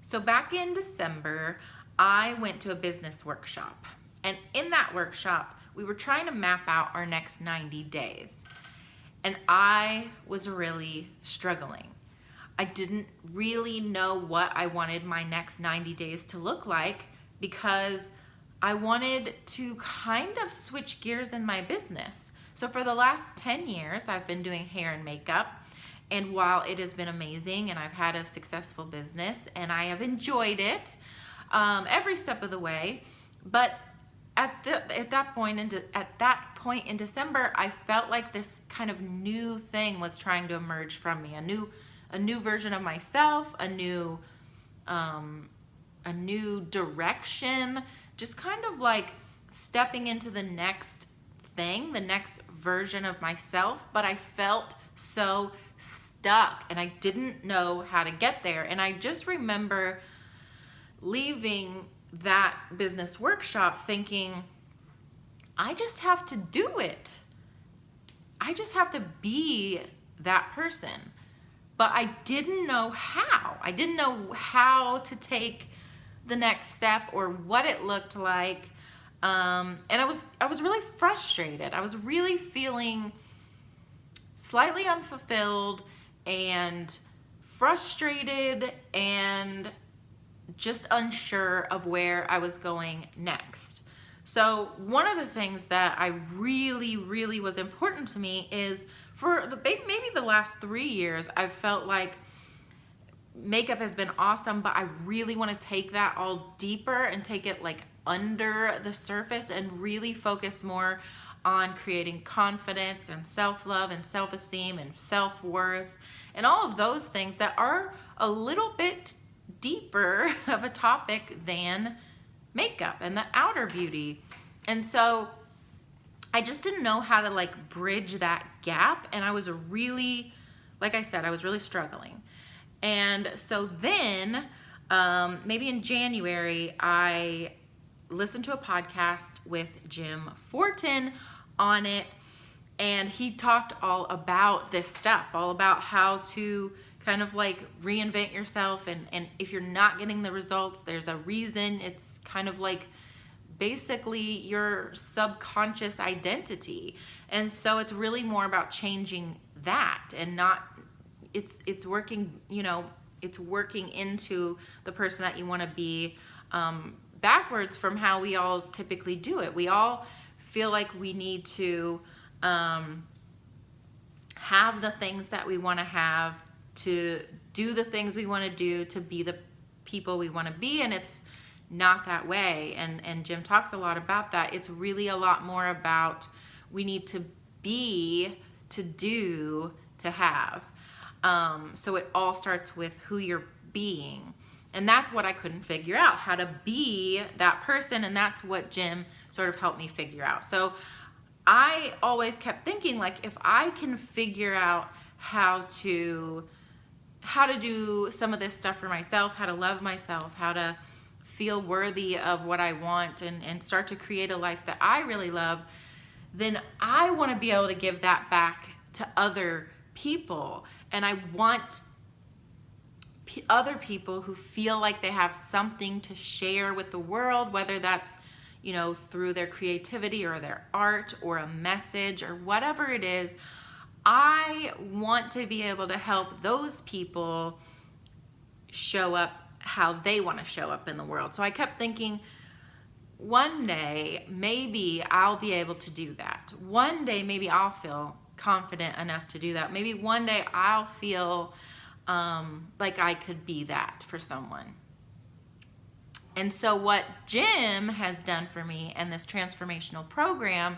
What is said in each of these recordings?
So back in December, I went to a business workshop. And in that workshop, we were trying to map out our next 90 days. And I was really struggling. I didn't really know what I wanted my next 90 days to look like because I wanted to kind of switch gears in my business. So for the last 10 years, I've been doing hair and makeup. And while it has been amazing and I've had a successful business and I have enjoyed it every step of the way, but at that point in December, I felt like this kind of new thing was trying to emerge from me, a new version of myself, a new direction, just kind of like stepping into the next thing, the next version of myself. But I felt so stuck and I didn't know how to get there. And I just remember leaving that business workshop thinking, I just have to do it. I just have to be that person. But I didn't know how. I didn't know how to take the next step or what it looked like. And I was really frustrated. I was really feeling slightly unfulfilled and frustrated and just unsure of where I was going next. So one of the things that I really was important to me is for maybe the last 3 years, I've felt like makeup has been awesome, but I really want to take that all deeper and take it like under the surface and really focus more on creating confidence and self-love and self-esteem and self-worth and all of those things that are a little bit deeper of a topic than makeup and the outer beauty. And so I just didn't know how to like bridge that gap. And I was really, like I said, I was really struggling. And so then maybe in January, I listened to a podcast with Jim Fortin on it. And he talked all about this stuff, all about how to kind of like reinvent yourself. And if you're not getting the results, there's a reason. It's kind of like basically your subconscious identity. And so it's really more about changing that and not, it's working, you know, it's working into the person that you want to be backwards from how we all typically do it. We all feel like we need to have the things that we want to have, to do the things we want to do, to be the people we want to be, and it's not that way. And Jim talks a lot about that. It's really a lot more about we need to be, to do, to have. So it all starts with who you're being. And that's what I couldn't figure out, how to be that person. And that's what Jim sort of helped me figure out. So I always kept thinking, like, if I can figure out how to do some of this stuff for myself, how to love myself, how to feel worthy of what I want and start to create a life that I really love, then I want to be able to give that back to other people. And I want other people who feel like they have something to share with the world, whether that's, you know, through their creativity or their art or a message or whatever it is. I want to be able to help those people show up how they want to show up in the world. So I kept thinking, one day, maybe I'll be able to do that. One day, maybe I'll feel confident enough to do that. Maybe one day I'll feel like I could be that for someone. And so what Jim has done for me in this transformational program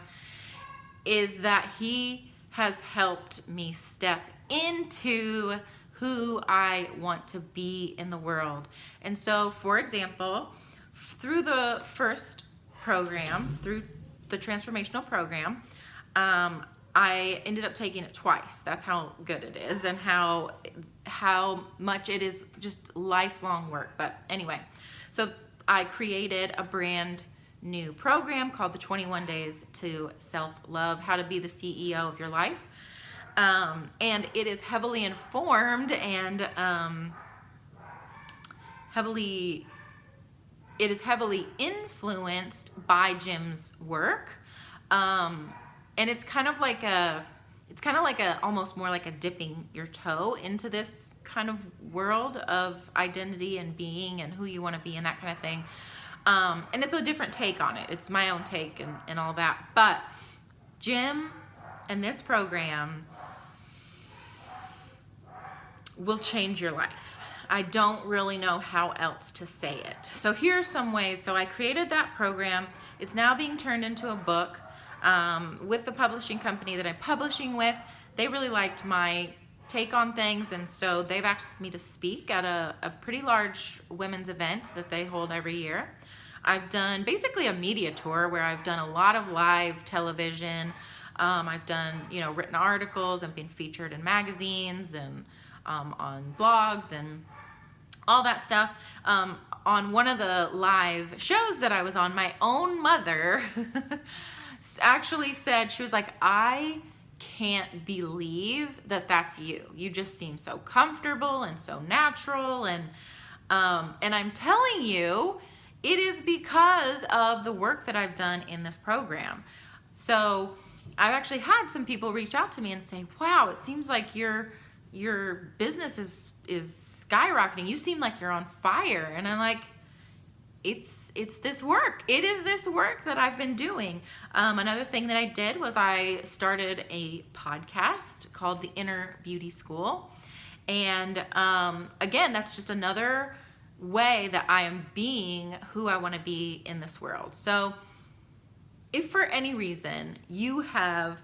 is that he has helped me step into who I want to be in the world. And so, for example, through the first program, through the transformational program, I ended up taking it twice. That's how good it is and how much it is just lifelong work. But anyway, so I created a brand new program called the 21 Days to Self-Love, How to Be the CEO of Your Life. And it is heavily informed and it is heavily influenced by Jim's work. And it's kind of like almost more like a dipping your toe into this kind of world of identity and being and who you want to be and that kind of thing. And it's a different take on it. It's my own take and all that. But Jim and this program will change your life. I don't really know how else to say it. So here are some ways. So I created that program. It's now being turned into a book with the publishing company that I'm publishing with. They really liked my take on things, and so they've asked me to speak at a pretty large women's event that they hold every year. I've done basically a media tour where I've done a lot of live television. I've done, written articles and been featured in magazines and on blogs and all that stuff. On one of the live shows that I was on, my own mother actually said, she was like, I can't believe that that's you. You just seem so comfortable and so natural. And I'm telling you, it is because of the work that I've done in this program. So I've actually had some people reach out to me and say, wow, it seems like your business is skyrocketing. You seem like you're on fire. And I'm like, it's this work. It is this work that I've been doing. Another thing that I did was I started a podcast called The Inner Beauty School. And again, that's just another way that I am being who I want to be in this world. So if for any reason you have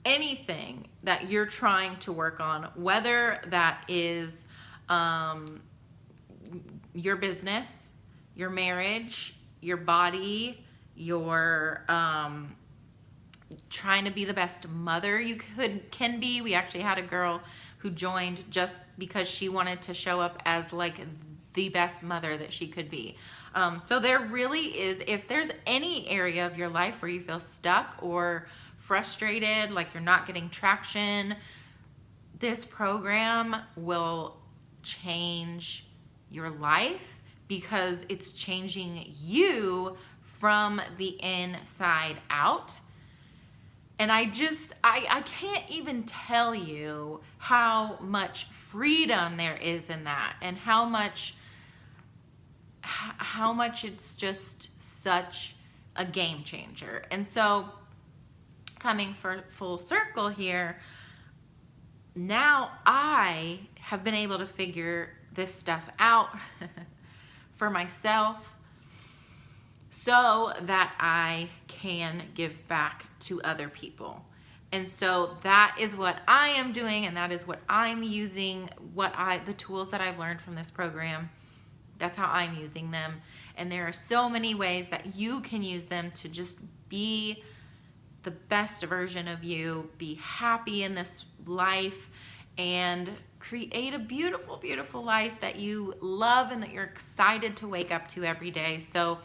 anything that you're trying to work on, whether that is your business, your marriage, your body, your trying to be the best mother you can be. We actually had a girl who joined just because she wanted to show up as like the best mother that she could be. So there really is, if there's any area of your life where you feel stuck or frustrated, like you're not getting traction, this program will change your life because it's changing you from the inside out. And I can't even tell you how much freedom there is in that, and how much it's just such a game changer. And so coming for full circle here, now I have been able to figure this stuff out for myself so that I can give back to other people. And so that is what I am doing, and that is what I'm using, the tools that I've learned from this program. That's how I'm using them. And there are so many ways that you can use them to just be the best version of you, be happy in this life, and create a beautiful, beautiful life that you love and that you're excited to wake up to every day. So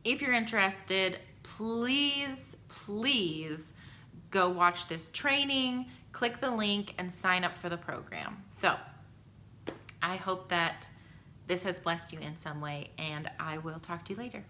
if you're interested, please, please go watch this training, click the link, and sign up for the program. So I hope that this has blessed you in some way, and I will talk to you later.